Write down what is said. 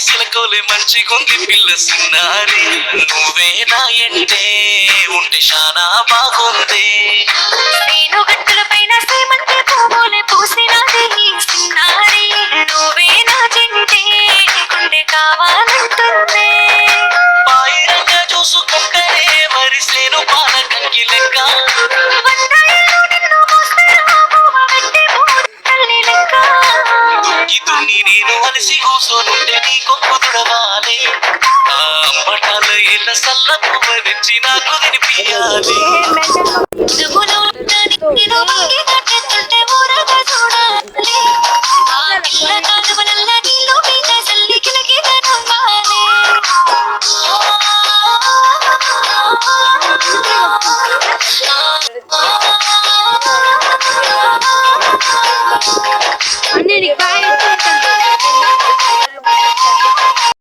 సిలకోలే మంచిగుంది పిల్ల సిన్నారి నువ్వే నా ఎంటే ఉంటే శానా బాగుంది నేను గట్టుల పైన సేమంతి పువ్వులే పూసినది సిన్నారి నువ్వే నా జంటే గుండె కావాలంటుంది పాయిరంగా చూసుకుంటే వరిసేను పాల కంకి లెక్క దున్ని నేను అలసి కూసోనుంటే నీ కొప్పు తుడవాలి ఆ అంబటాల ఇళ్ళ సల్ల పువ్వ తెచ్చి నాకు తినిపియాలి చూడాలి